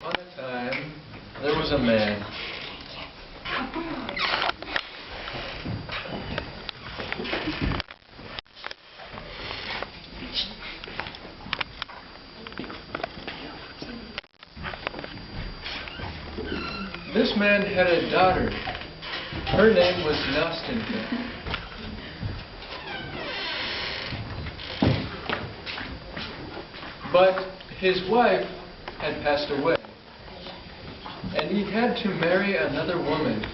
Upon a time, there was a man. This man had a daughter. Her name was Nastinka. But his wife had passed away, and he had to marry another woman.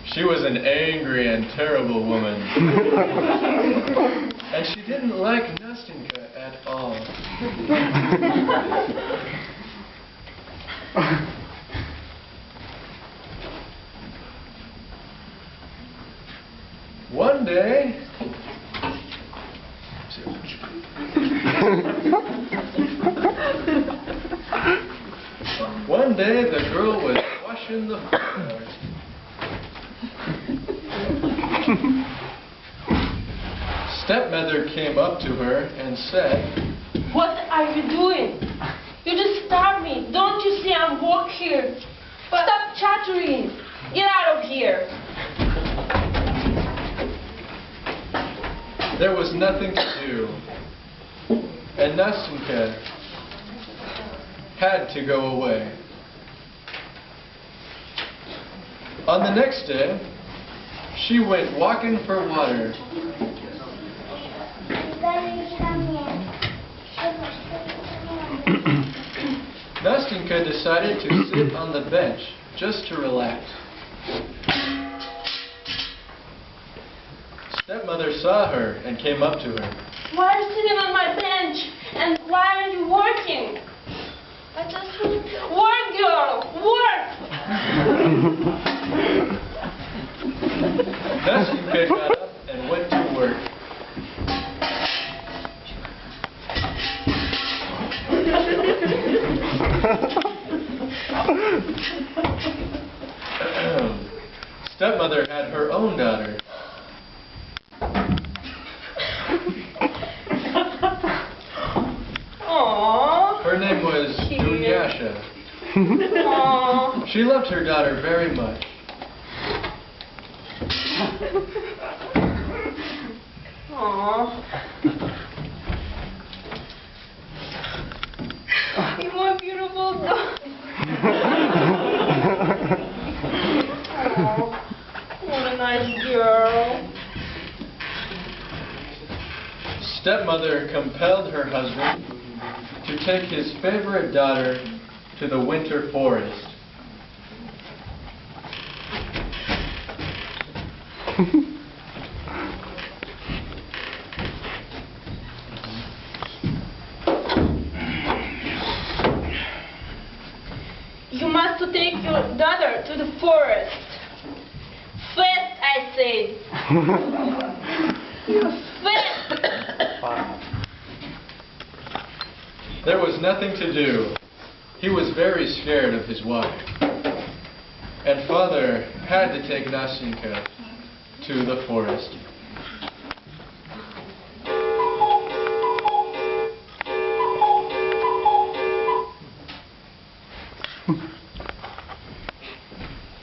She was an angry and terrible woman, and she didn't like Nastinka at all. One day, the girl was washing the floor. Stepmother came up to her and said, "What are you doing? You disturbed me. Don't you see I'm work here? Stop chattering. Get out of here." There was nothing to do, and Nastinka had to go away. On the next day, she went walking for water. Nastinka decided to sit on the bench just to relax. Stepmother saw her and came up to her. "Why are you sitting on my bench? And why are you working?" "I just want to work, girl, work." Nastinka got up and went to work. Stepmother had her own daughter. Aww. Her name was Dunyasha. Aww. She loved her daughter very much. Aww. You're my beautiful dog. Aww. What a nice girl. Stepmother compelled her husband to take his favorite daughter to the winter forest. You must take your daughter to the forest. Fast, I said. Fast. There was nothing to do. He was very scared of his wife. And father had to take Nastinka to the forest.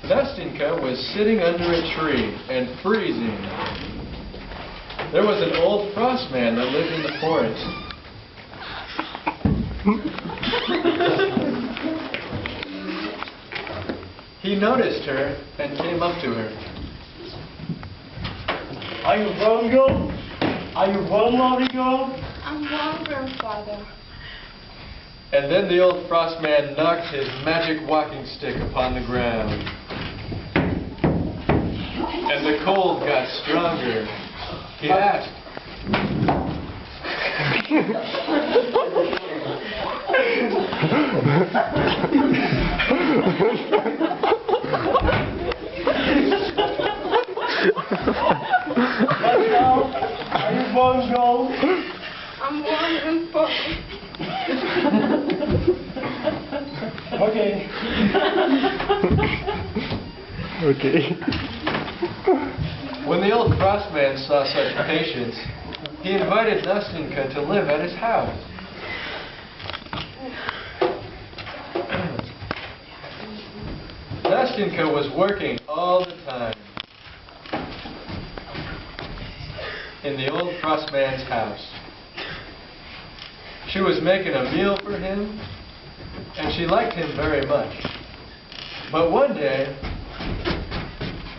Nastinka was sitting under a tree and freezing. There was an old frost man that lived in the forest. He noticed her and came up to her. "Are you warm, girl? Are you warm, lovely girl?" I'm warm, grandfather. And then the old frost man knocked his magic walking stick upon the ground. And the cold got stronger. He asked, "Are you warm, girl?" I'm warm, grandfather. Okay. Okay. When the old frost man saw such patience, he invited Nastinka to live at his house. Nastyenka was working all the time in the old frost man's house. She was making a meal for him, and she liked him very much. But one day,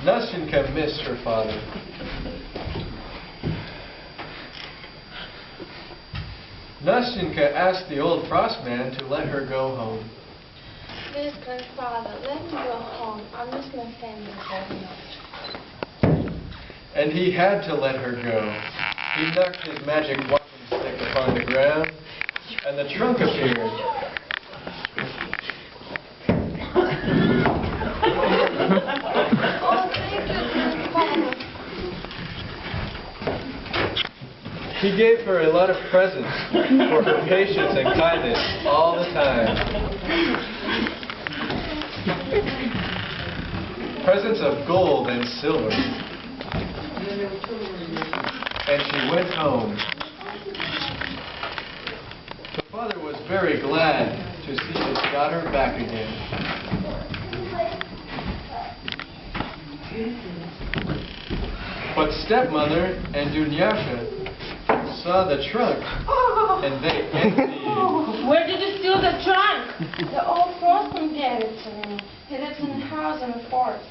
Nastyenka missed her father. Nastyenka asked the old frost man to let her go home. Please, grandfather, let me go home. I miss my family very much. And he had to let her go. He knocked his magic walking stick upon the ground, and the trunk appeared. Oh, thank you, grandfather. He gave her a lot of presents for her patience and kindness all the time. Presents of gold and silver. And she went home. The father was very glad to see his daughter back again. But stepmother and Dunyasha saw the trunk, and they envied. Where did you steal the trunk? The old frostman gave it to me. He lives in a house in the forest.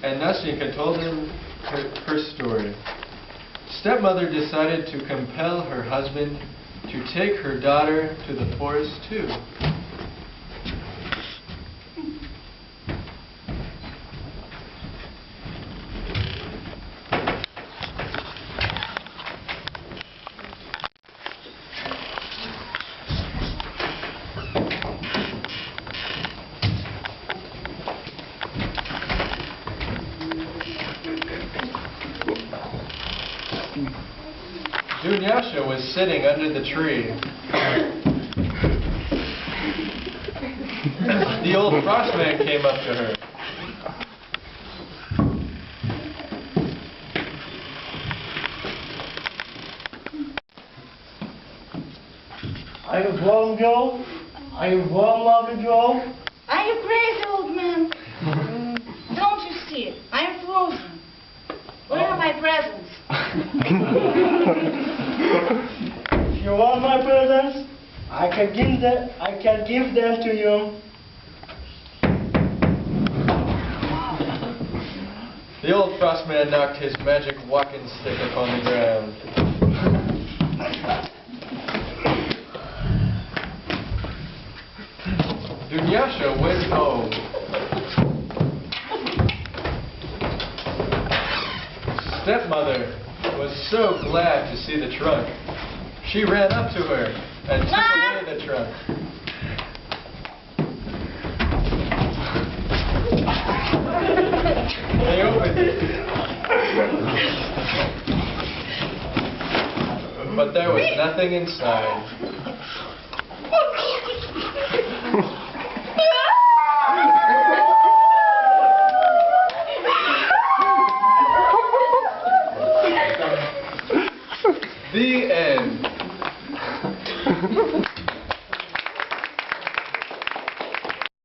And Nastyenka told him her story. Stepmother decided to compel her husband to take her daughter to the forest too. Dunyasha was sitting under the tree. The old frostman came up to her. Are you warm, Joe? Are you warm, lovely Joe? Are you crazy, old man? Don't you see? I'm frozen. Where are my presents? If you want my presents, I can give them to you. The old frostman knocked his magic walking stick upon the ground. Dunyasha went home. Stepmother was so glad to see the trunk. She ran up to her and took away the trunk. They opened it. But there was nothing inside.